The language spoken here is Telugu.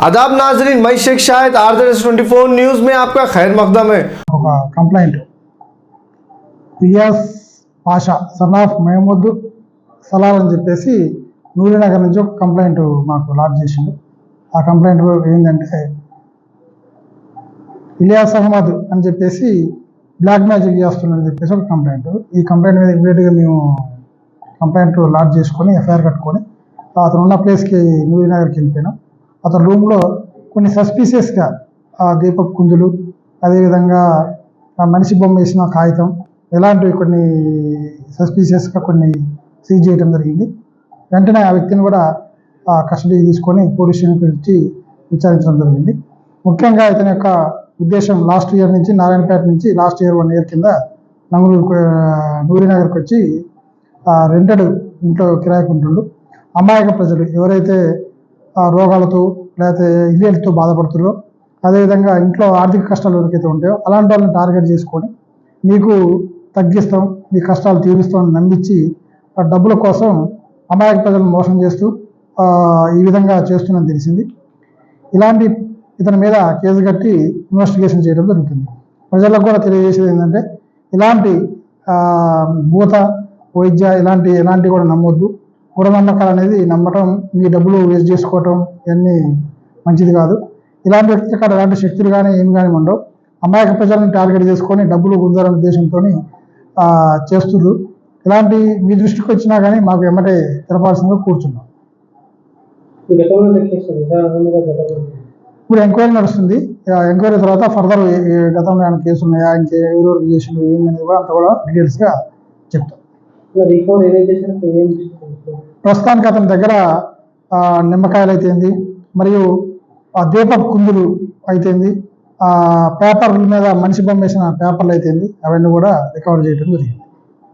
आदाब नाजरीन, मैं शेख शाहिद RZ24 न्यूज़ में आपका खैर मकदम है। Complaint Riyaz Pasha son of Mahmood Salal అని చెప్పేసి నూరినగర్ నుంచి ఒక కంప్లైంట్ మాకు లాడ్జ్ చేసిండు. ఆ కంప్లైంట్ ఏంటంటే ఇలియాస్ అహ్మద్ అని చెప్పేసి బ్లాక్ మ్యాజిక్ చేస్తుందని చెప్పేసి ఒక కంప్లైంట్. ఈ కంప్లైంట్ మీద ఇమీడియట్గా మేము కంప్లైంట్ లాడ్జ్ చేసుకొని ఎఫ్ఐఆర్ కట్టుకొని అతను ఉన్న ప్లేస్కి నూరినగర్కి వెళ్ళిపోయినాం. అతని రూమ్లో కొన్ని సస్పీషియస్గా దీపక్ కుందులు, అదేవిధంగా మనిషి బొమ్మ వేసిన కాగితం, ఇలాంటివి కొన్ని సస్పీషియస్గా కొన్ని సీజ్ చేయడం జరిగింది. వెంటనే ఆ వ్యక్తిని కూడా కస్టడీకి తీసుకొని పోలీస్ స్టేషన్కి వచ్చి విచారించడం జరిగింది. ముఖ్యంగా ఇతని యొక్క ఉద్దేశం లాస్ట్ ఇయర్ నుంచి నారాయణపేట నుంచి లాస్ట్ ఇయర్ 1 year కింద నూరినగర్కి వచ్చి రెంటెడ్ ఇంట్లో కిరాయికి ఉంటుండు. అమాయక ప్రజలు ఎవరైతే రోగాలతో లేకపోతే ఇల్లుతో బాధపడుతున్నారో, అదేవిధంగా ఇంట్లో ఆర్థిక కష్టాలు ఎవరికైతే ఉంటాయో అలాంటి వాళ్ళని టార్గెట్ చేసుకొని మీకు తగ్గిస్తాం, మీ కష్టాలు తీరుస్తాం అని నమ్మించి ఆ డబ్బుల కోసం అమాయక ప్రజలను మోసం చేస్తూ ఈ విధంగా చేస్తున్నది తెలిసింది. ఇలాంటి ఇతని మీద కేసు కట్టి ఇన్వెస్టిగేషన్ చేయడం జరుగుతుంది. ప్రజలకు కూడా తెలియజేసేది ఏంటంటే ఇలాంటి భూత వైద్య ఇలాంటివి కూడా నమ్మొద్దు. మూఢనమ్మకాలు అనేది నమ్మటం, మీ డబ్బులు వేస్ట్ చేసుకోవటం ఇవన్నీ మంచిది కాదు. ఇలాంటి వ్యక్తి అక్కడ ఎలాంటి శక్తులు కానీ ఏమి కానీ ఉండవు. అమాయక ప్రజలను టార్గెట్ చేసుకొని డబ్బులు గుంజాలనే ఉద్దేశంతో చేస్తున్నారు. ఇలాంటి మీ దృష్టికి వచ్చినా కానీ మాకు ఎమ్మటే తెలపాల్సిందిగా కూర్చున్నాం. ఇప్పుడు ఎంక్వైరీ నడుస్తుంది. ఎంక్వైరీ తర్వాత ఫర్దర్ గతంలో ఏమైనా కేసు ఉన్నాయా, ఇంకెవరెవరికి చేసిండు ఏందనేది కూడా అంతా కూడా డీటెయిల్స్గా చెప్తాం. ప్రస్తుతానికి అతని దగ్గర నిమ్మకాయలు అయితేంది, మరియు దీపక్ కుందులు అయితేంది, పేపర్ల మీద మనిషి బొమ్మ వేసిన పేపర్లు అయితేంది, అవన్నీ కూడా రికవర్ చేయడం జరిగింది.